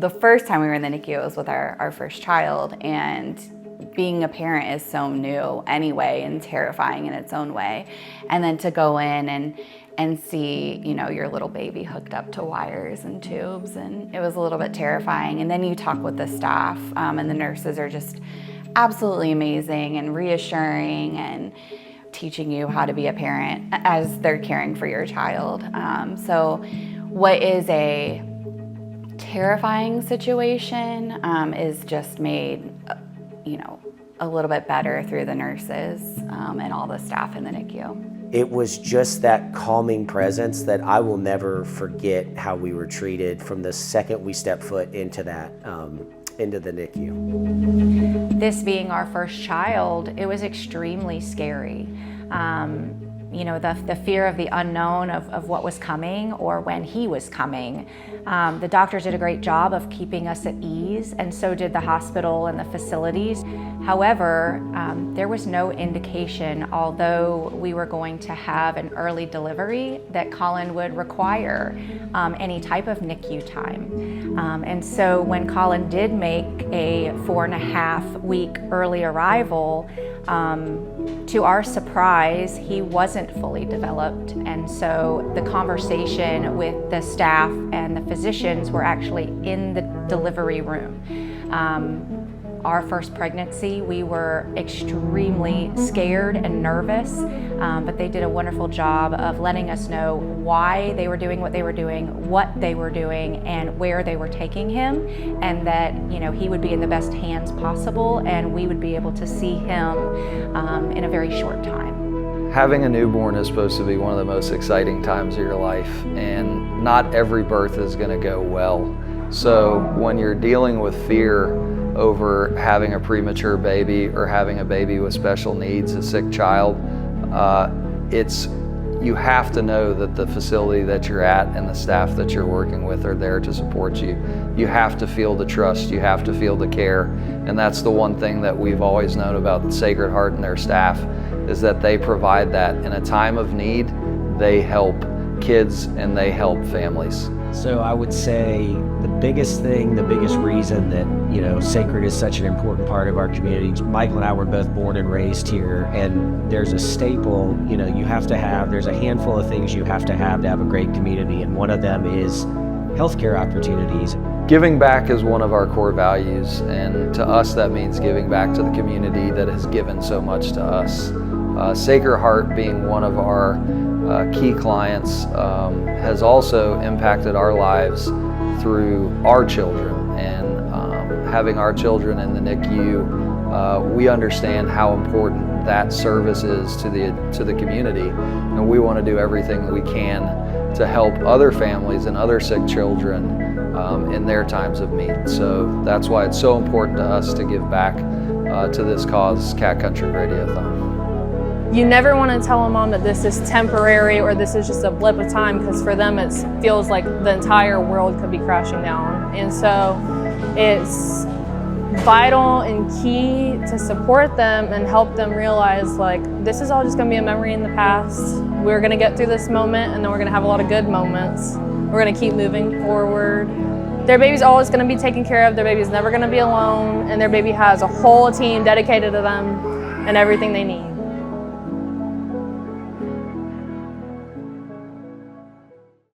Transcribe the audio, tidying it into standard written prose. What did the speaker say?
The first time we were in the NICU, it was with our first child, and being a parent is so new anyway and terrifying in its own way. And then to go in and see, you know, your little baby hooked up to wires and tubes, and it was a little bit terrifying. And then you talk with the staff, and the nurses are just absolutely amazing and reassuring and teaching you how to be a parent as they're caring for your child. So what is a terrifying situation is just made, you know, a little bit better through the nurses and all the staff in the NICU. It was just that calming presence that I will never forget how we were treated from the second we stepped foot into that, into the NICU. This being our first child, it was extremely scary. You know, the fear of the unknown of what was coming or when he was coming. The doctors did a great job of keeping us at ease, and so did the hospital and the facilities. However, there was no indication, although we were going to have an early delivery, that Colin would require any type of NICU time. And so when Colin did make a 4.5-week early arrival, to our surprise, he wasn't fully developed. And so the conversation with the staff and the physicians were actually in the delivery room. Our first pregnancy, we were extremely scared and nervous, but they did a wonderful job of letting us know why they were doing what they were doing, what they were doing, and where they were taking him, and that, you know, he would be in the best hands possible, and we would be able to see him in a very short time. Having a newborn is supposed to be one of the most exciting times of your life, and not every birth is going to go well. So when you're dealing with fear over having a premature baby or having a baby with special needs, a sick child, you have to know that the facility that you're at and the staff that you're working with are there to support you. You have to feel the trust, you have to feel the care, and that's the one thing that we've always known about the Sacred Heart and their staff, is that they provide that. In a time of need, they help kids and they help families. So I would say the biggest thing, the biggest reason that, you know, Sacred is such an important part of our community. Michael and I were both born and raised here, and there's a staple, you know, you have to have, there's a handful of things you have to have a great community, and one of them is healthcare opportunities. Giving back is one of our core values, and to us that means giving back to the community that has given so much to us. Sacred Heart, being one of our key clients, has also impacted our lives through our children, and having our children in the NICU, we understand how important that service is to the community, and we want to do everything we can to help other families and other sick children in their times of need. So that's why it's so important to us to give back to this cause, Cat Country Radiothon. You never want to tell a mom that this is temporary or this is just a blip of time, because for them it feels like the entire world could be crashing down. And so it's vital and key to support them and help them realize, like, this is all just going to be a memory in the past. We're going to get through this moment, and then we're going to have a lot of good moments. We're going to keep moving forward. Their baby's always going to be taken care of. Their baby's never going to be alone, and their baby has a whole team dedicated to them and everything they need.